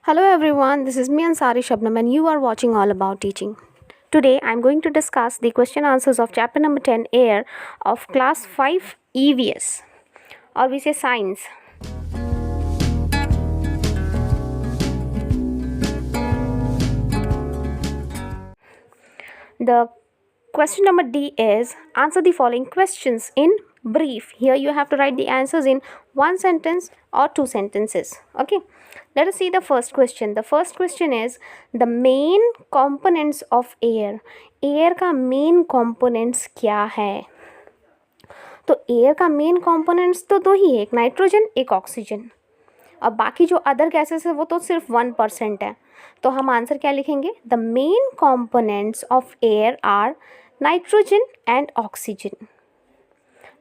Hello everyone, this is me Ansari Shabnam and you are watching All About Teaching. Today I am going to discuss the question answers of chapter number 10 Air of class 5 EVS, or we say science. The question number D is answer the following questions in brief. Here you have to write the answers in one sentence or two sentences. Okay, let us see the first question. The first question is the main components of air. Air का main components क्या है? तो air का main components तो दो ही है, एक nitrogen एक ऑक्सीजन, और बाकी जो अदर गैसेस है वो तो सिर्फ 1% है. तो हम आंसर क्या लिखेंगे? The main components of air are nitrogen and oxygen.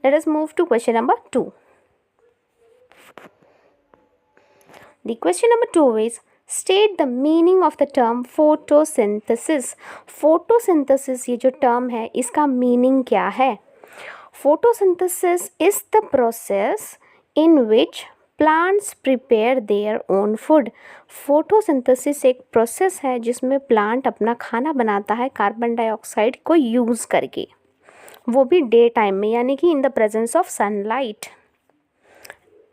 Let us move to question number 2. The question number 2 is state the meaning of the term photosynthesis. Photosynthesis ये जो टर्म है इसका मीनिंग क्या है? Photosynthesis is the process in which plants prepare their own food. Photosynthesis एक process है जिसमें plant अपना खाना बनाता है कार्बन डाइऑक्साइड को यूज़ करके, वो भी डे टाइम में, यानी कि in the presence of sunlight.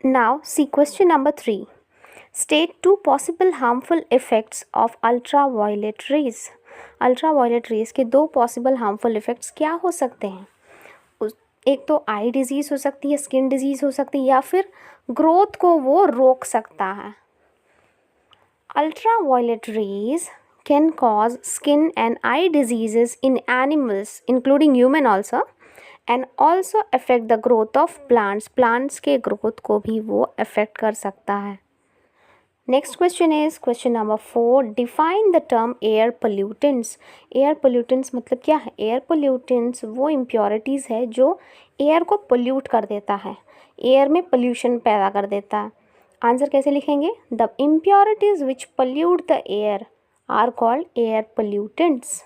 Now see question number 3. State 2 possible harmful effects of ultraviolet rays. Ultraviolet rays के 2 पॉसिबल हार्मफुल इफेक्ट्स क्या हो सकते हैं? एक तो आई डिजीज़ हो सकती है, स्किन डिजीज़ हो सकती है, या फिर ग्रोथ को वो रोक सकता है. Ultraviolet rays can cause skin and I diseases in animals including human also, and also affect the growth of plants. Plants के ग्रोथ को भी वो अफेक्ट कर सकता है. Next question is question number 4. Define the term air pollutants. Air pollutants मतलब क्या है? एयर पोल्यूटेंट्स वो इम्प्योरिटीज़ है जो एयर को पोल्यूट कर देता है, एयर में पोल्यूशन पैदा कर देता है. आंसर कैसे लिखेंगे? The impurities which pollute the air are called air pollutants.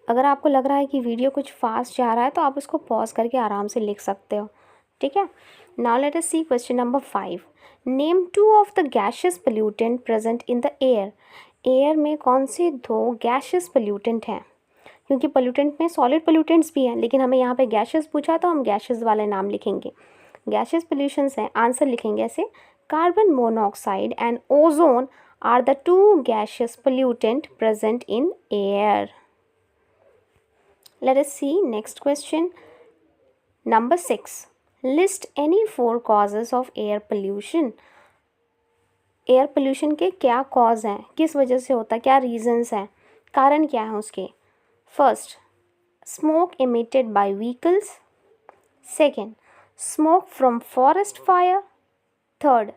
अगर आपको लग रहा है कि वीडियो कुछ फास्ट जा रहा है तो आप उसको पॉज करके आराम से लिख सकते हो. ठीक है. Now let us see question number 5. Name 2 of the gaseous pollutant present in the air. Air में कौन से 2 गैशियस पोल्यूटेंट हैं? क्योंकि पोल्यूटेंट में सॉलिड पोल्यूटेंट्स भी हैं, लेकिन हमें यहाँ पे गैशियस पूछा तो हम गैशियस वाले नाम लिखेंगे. गैशियस पोल्यूशंस हैं, आंसर लिखेंगे ऐसे: carbon monoxide and ozone are the 2 gaseous pollutant present in air. Let us see next question. Number 6. List any 4 causes of air pollution. Air pollution के क्या कॉज हैं, किस वजह से होता है, क्या रीजंस हैं, कारण क्या है उसके? First, smoke emitted by vehicles. Second, smoke from forest fire. Third,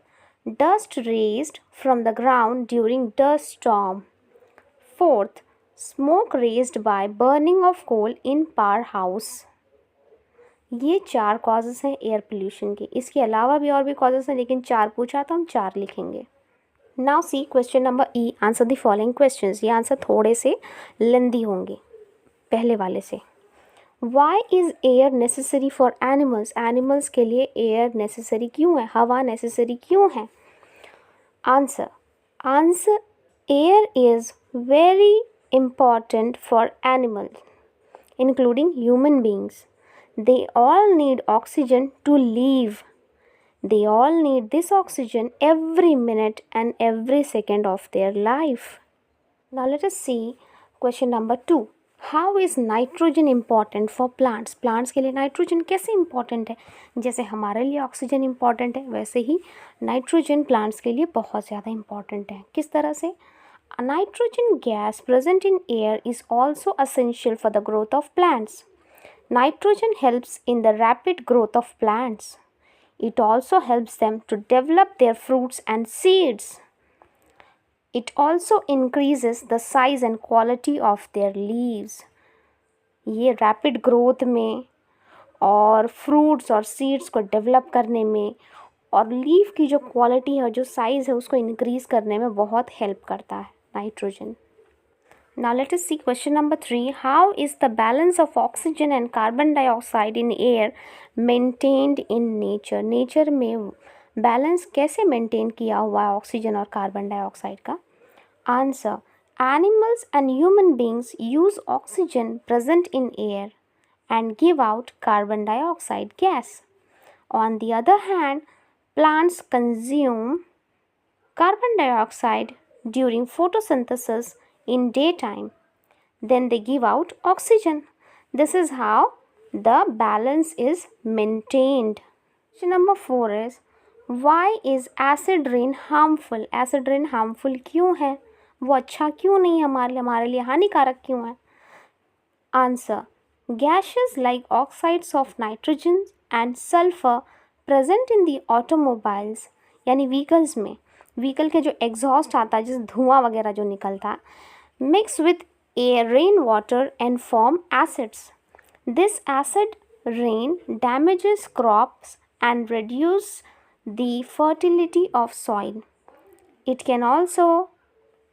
dust raised from the ground during dust storm. Fourth, smoke raised by burning of coal in power house. ये 4 कॉजेज़ हैं air pollution के. इसके अलावा भी और भी causes हैं, लेकिन 4 पूछा तो हम 4 लिखेंगे. Now see question number E. Answer the following questions. ये आंसर थोड़े से लेंदी होंगे पहले वाले से. Why is air necessary for animals. Animals के लिए एयर नेसेसरी क्यों है, हवा नेसेसरी क्यों है? Answer air is very important for animals including human beings. They all need oxygen to live. They all need this oxygen every minute and every second of their life. Now let us see question number 2. How is nitrogen important for plants? Plants के लिए nitrogen कैसे important है? जैसे हमारे लिए oxygen important है, वैसे ही nitrogen plants के लिए बहुत ज़्यादा important है. किस तरह से? A nitrogen gas present in air is also essential for the growth of plants. Nitrogen helps in the rapid growth of plants. It also helps them to develop their fruits and seeds. It also increases the size and quality of their leaves. ये rapid growth में और fruits और seeds को develop करने में और leaf की जो क्वालिटी है, जो साइज़ है, उसको इंक्रीज़ करने में बहुत हेल्प करता है nitrogen. Now let us see question number 3. How is the balance of oxygen and carbon dioxide in air maintained in nature? Nature में बैलेंस कैसे मेंटेन किया हुआ है ऑक्सीजन और कार्बन डाइऑक्साइड का? Answer, animals and human beings use oxygen present in air and give out carbon dioxide gas. On the other hand, plants consume carbon dioxide during photosynthesis in daytime. Then they give out oxygen. This is how the balance is maintained. Question number 4 is, why is acid rain harmful? Acid rain harmful क्यों है? वो अच्छा क्यों नहीं है हमारे लिए हानिकारक क्यों है? Answer, gases like oxides of nitrogen and sulfur present in the automobiles यानी व्हीकल्स में, व्हीकल के जो एग्जॉस्ट आता है, जैसे धुआं वगैरह जो निकलता है, mix with air rain water and form acids. This acid rain damages crops and reduce the fertility of soil. It can also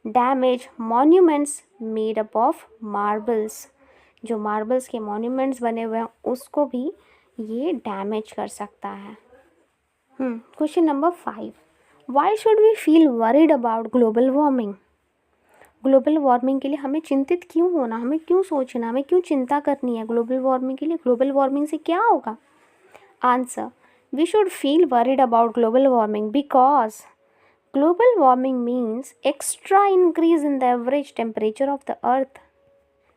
damage monuments made up of marbles. जो मार्बल्स के मॉन्यूमेंट्स बने हुए हैं उसको भी ये डैमेज कर सकता है. Question number 5, why should we feel worried about global warming? Global warming के लिए हमें चिंतित क्यों होना, हमें क्यों सोचना, हमें क्यों चिंता करनी है ग्लोबल वार्मिंग के लिए? ग्लोबल वार्मिंग से क्या होगा? Answer, we should feel worried about global warming because global warming means extra increase in the average temperature of the earth.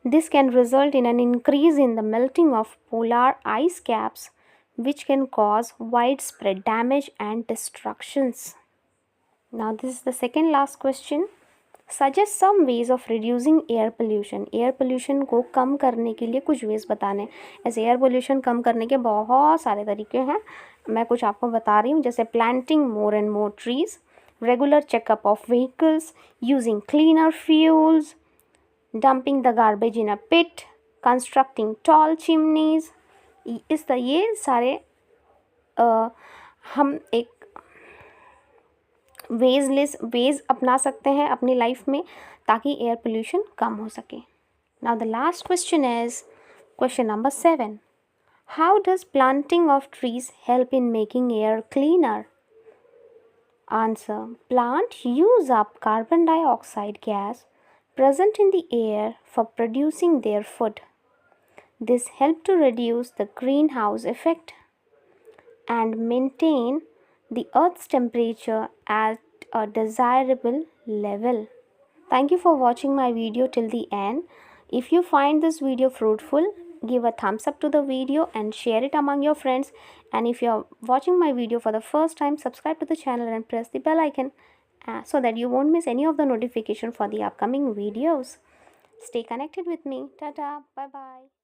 This can result in an increase in the melting of polar ice caps, which can cause widespread damage and destructions. Now this is the second last question. Suggest some ways of reducing air pollution. Air pollution को कम करने के लिए कुछ veg बताने. ऐसे air pollution कम करने के बहुत सारे तरीके हैं, मैं कुछ आपको बता रही हूँ. जैसे planting more and more trees, regular checkup of vehicles, using cleaner fuels, dumping the garbage in a pit, constructing tall chimneys. ये सारे हम एक वेज अपना सकते हैं अपनी लाइफ में ताकि एयर पोल्यूशन कम हो सके. Now the last question is question number 7. How does planting of trees help in making air cleaner? Answer, plant use up carbon dioxide gas present in the air for producing their food. This helps to reduce the greenhouse effect and maintain the earth's temperature at a desirable level. Thank you for watching my video till the end. If you find this video fruitful, give a thumbs up to the video and share it among your friends. And if you are watching my video for the first time, subscribe to the channel and press the bell icon so that you won't miss any of the notification for the upcoming videos. Stay connected with me. Tata, bye bye.